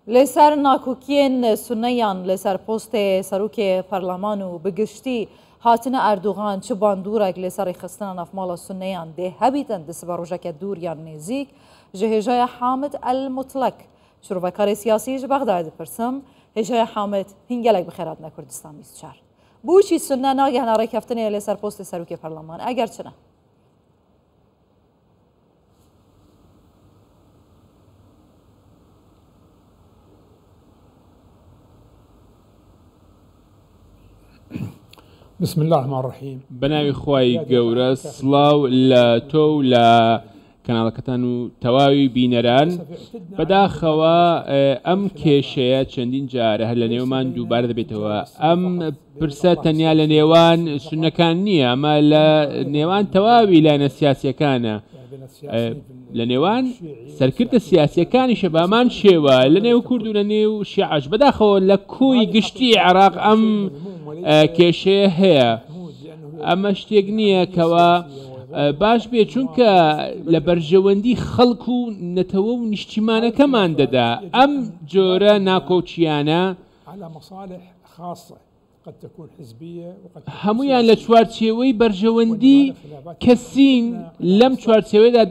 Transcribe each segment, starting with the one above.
لسر ناکوکین سنیان لسر پست سروک پارلمان و بگشتی هاتن اردوغان چه باندورک لسر خستن افمال سنیان ده هبیتن دست بروجک دور یا نزیک جهجای حامد المطلق شروع سیاسی بغداد پرسم هجای حامد هنگلک بخیرات نکردستان میستشار بوچی سنه ناگه ناره کفتنه لسر پست سروک پارلمان اگر چنه بسم الله الرحمن الرحيم بناوي خواي قورة سلاو لا تو لا کەناڵەکەتان و تەواوی بینەران بەداخەوە ئەم کێشەیە چەندین جارە هەر لە نێومان دووبارە دەبێتەوە ئەم پرسە تەنیا لە نێوان سونەکان نییە ئەمە لە نێوان تەواوی لایەنە سیاسیەکانە لە نێوان سەرکردە سیاسیەکانیشە بامان شێوە لە نێو کورد و لە نێو شیعەش بەداخەوە لە کوی گشتی عێراق ئەم کێشەیە هەیە ئەمە شتێک نییە کەوە باش بێ چونکە لە بەرژەوەندی خەڵک و نەتەوە و نیشتیمانەکەمان دەدا ئەم جۆرە ناکۆچیانە هەمویان لە چوارچێوەی بەرژەوەندی کەسین لەم چوارچێوەیدا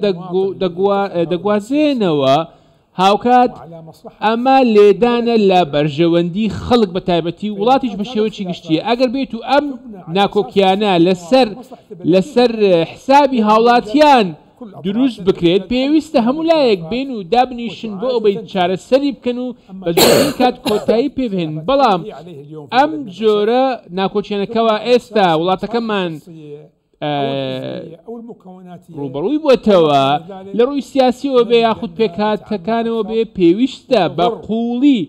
دەگوازێنەوە هاوکات ئەمە لێدانە لە بەرژەوەندی خەڵک بە تایبەتی وڵاتیش بە شێوەیەکی گشتیە ئەگەر بێت و ئەم ناکۆکیانە لەسەر حسابی هاوڵاتیان دروست بکرێت پێویستە هەموو لایەک بێن و دابنیشن بۆ ئەوەی چارەسەری بکەن و بە زۆرین کات کۆتایی پێبهێن بەڵام ئەم جۆرە ناکۆچیانەکەوە ئێستا وڵاتەکەمان ڕوبەڕووی بۆتەوە لە ڕووی سیاسیەوە بێ یاخود پێکاتەکانەوە بێ پێویستە بە قوڵی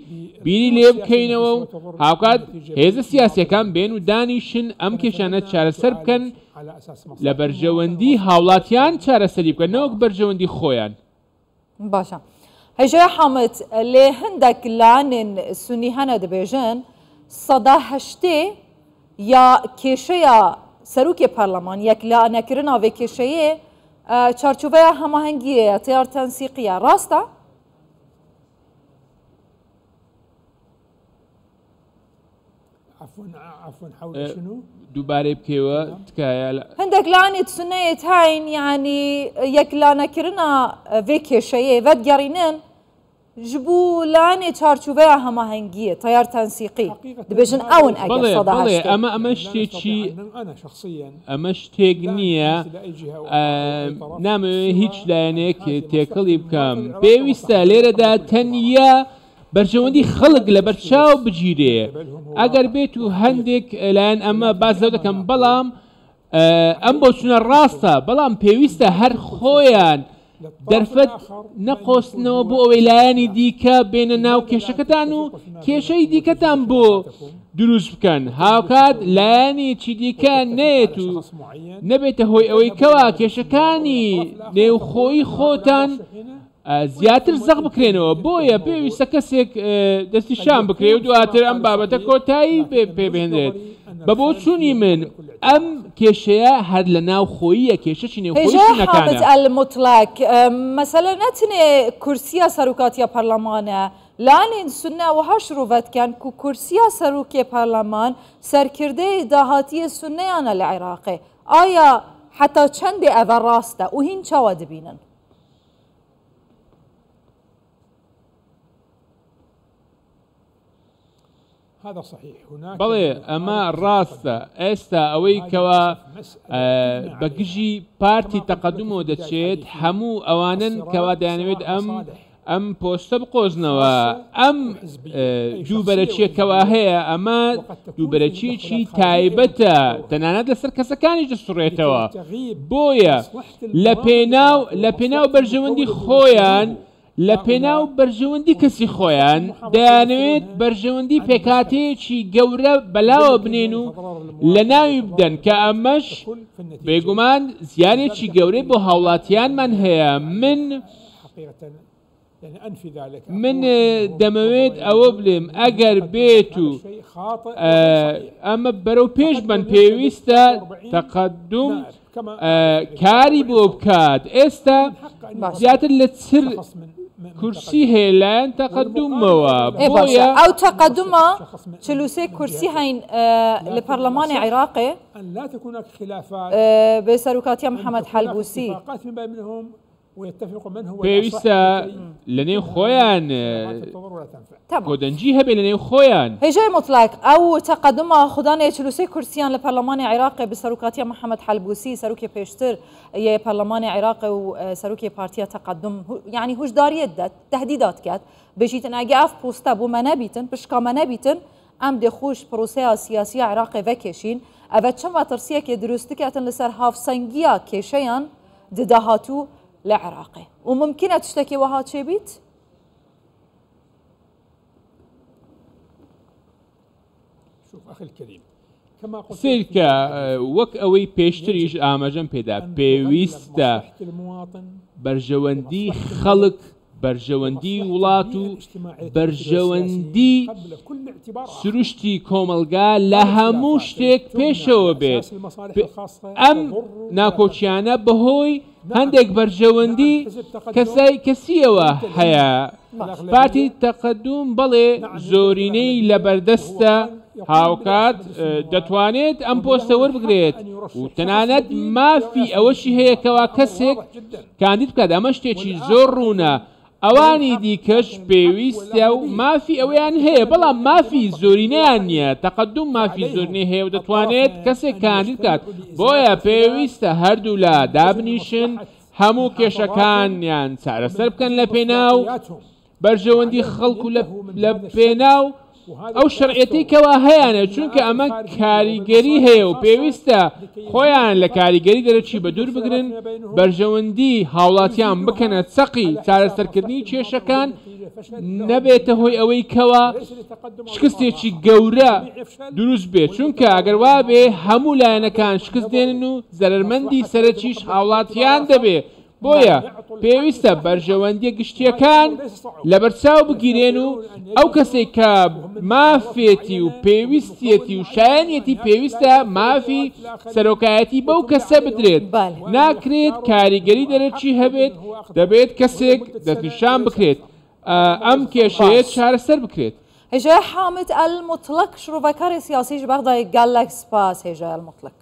بیری لێ بکەینەوە و هاوکات هێزە سیاسیەکان بێن و دانیشن ئەم کێشانە چارەسەر بکەن لە بەرژەوەندی هاوڵاتیان چارەسەری بکەن نەوەک بەرژەوەندی خۆیان. باشە هەژای حامد لێ هەندێک لانێن سونی هەنە دەبێژن سەدا هەشتێ یا کێشەیە سەروکی پارلمان یەک لانەکردنا vê kêşeyê çarçoveya hemahengiyê ya têyar tensîqiya rast e? دووبارەی بکەوە تکایە هەندێک لانێت سنەیەت هاین یعنی یەک لانەکردنا vê kêşeyê vedigerînin ji bo lanê çarçoveya hemahengiyê têyar tensîqî dibêjin ew in eger seda heştê ئەمە شتێک نییە نامەوێت هیچ لایەنێک تێکەڵی بکەم پێویستە لێرەدا تەنیا بەرژەوەندی خەڵک لە بەرچاو بگیرێ ئەگەر بێت و هەندێک لایەن ئەمە باز لەو دەکەم بەڵام ئەم بۆ چونە ڕاستە بەڵام پێویستە هەر خۆیان دەرفەت نەقۆستنەوە بۆ ئەوەی لایەنی دیکە بێنە ناو کێشەکەتان و کێشەی دیکەتان بۆ دروست بکەن هاوکات لایەنێکی دیکە نێت و نەبێتە هۆی ئەوەی کەوا کێشەکانی نێوخۆی خۆتان زیاتر زەق بکرێنەوە بۆیە پێویستە کەسێک دەستی شان بکرێ و دواتر ئەم بابەتە کۆتایی پێبێنرێت بە بۆ چوونی من ئەم کێشەیە هەر لە ناو خۆییە کێشەی نێوخۆیشنەکانە المطلق مەسەلە نەتنێ کورسیە سەرۆکاتیە پەرلەمانە لانێن سنە وها شروڤەتکەن و کورسیە سەرۆکێ پەرلەمان سەرکردەی داهاتیە سنەیانە لە عێراقێ ئایا حتا چەندێ ئەڤە ڕاستە و هین چاوە دەبینن بەڵێ ئەمە ڕاستە ئێستا ئەوەی کەوا بەگژی پارتی تەقەدومەوە دەچێت هەموو ئەوانن کەوا دەیانەوێت ئەم پۆستە بقۆزنەوە ئەم دووبەرەچیەکەوا هەیە ئەمە دووبەرەچیەکی تایبەتە تەنانەت لەسەر کەسەکانیش دەسوڕێتەوە بۆیە لە پێناو بەرژەوەندی خۆیان لە پێناو بەرژەوەندی کەسی خۆیان دەیانەوێت بەرژەوەندی پێکاتەیەکی گەورە بەلاوە بنێن و لە ناوی بدەن کە ئەمەش بێگومان زیانێکی گەورەی بۆ هاوڵاتیانمان هەیە من دەمەوێت ئەوە بڵێم ئەگەر بێت و ئەمە بەرەو پێش بن پێویستە تەقەدوم کاری بۆ بکات ئێستا زیاتر لە کورسی هەیە لایەن تەقەدومەوە بۆیە ئەو تەقەدومە 43 کورسی هەین لە پەرلەمانی عێراقێ بە سەرۆکاتیە محەممەد حەلبووسی پێویستە لە نێو خۆیان کۆدەنجی هەبێ لە نێو خۆیان هێژای مطلق ئەو تەقەدمە خوددانێ 43 کورسیان لە پەرلەمانی عێراقی بە سەرۆکاتیە محەممەد حەلبووسی سەرۆکی پێشتر یە پەرلەمانی عێراقی و سەرۆکی پارتیە تەقەدم یعنی هوشداریەت دەت تهدیدات کرد بژیتن ئەگە ئەف پۆستە بۆ مە نەبیتن پشکامە نەبیتن ئەم دێخۆش پرۆسەیە سیاسیە عێراقی vekێشین ئەvە چەند مەترسیەکێ دروستکاتن لەسەر هاوسەنگیە کێشەیان دداهاتوو لە عێراقی و ممکنە تشتێکی وەها چێ بیت؟ سیرکە وەک ئەوەی پێشتریش ئاماژەم پێدا پێویستە بەرژەوەندی خەڵک بەرژەوەندی وڵات و بەرژەوەندی سروشتی کۆمەلگا لە هەموو شتێک پێشەوە بێت ئەم ناکۆچیانە بەهۆی هەندێک بەرژەوەندی کەسیەوە هەیە پارتی تەقەدوم بەڵێ زۆرینەی لە بەردەستە هاوکات دەتوانێت ئەم پۆستە وەربگرێت و تەنانەت مافی ئەوەشی هەیە کەوا کەسێک کاندید بکات ئەمە شتێکی زۆر ڕوونە ئەوانی دیکەش پێویستە و مافی ئەویان هەیە بەڵام مافی زۆرینەیان نییە تەقەدوم مافی زۆرینەی هەیە و دەتوانێت کەسێک کاندید بکات بۆیە پێویستە هەردوو لا دابنیشن هەموو کێشەکانیان چارەسەر بکەن لە پێناو بەرژەوەندی خەڵکو لە پێناو ئەو شەرعەتی کەوا هەیەە چونکە ئەمە کاریگەری هەیە و پێویستە خۆیان لە کاریگەری دەرەچی بە دوور بگرن بەرژەوەندی هاوڵاتیان بکەنە چەقی چارەسەرکردنی کێشەکان نەبێتە هۆی ئەوەی کەوا شکستێکی گەورە دروست بێت چونکە ئەگەر وا بێ هەموو لایەنەکان شکست دێنن و زەرمەندی سەرەکیش هاوڵاتیان دەبێت بۆیە پێویستە بەرژەوەندی گشتیەکان لە بەرچاو بگیرێن و ئەو کەسێک کە مافێتی و پێویستیەتی و شایەنێتی پێویستە مافی سەرۆکایەتی بەو کەسە بدرێت ناکرێت کاریگەری دەرەچی هەبێت دەبێت کەسێک دەستنیشان بکرێت ئەم کێشەیە چارەسەر بکرێت هێژای حامد المطلق شروع بەکاری سیاسیش بەغدای گەلەک سپاس هێژای المطلق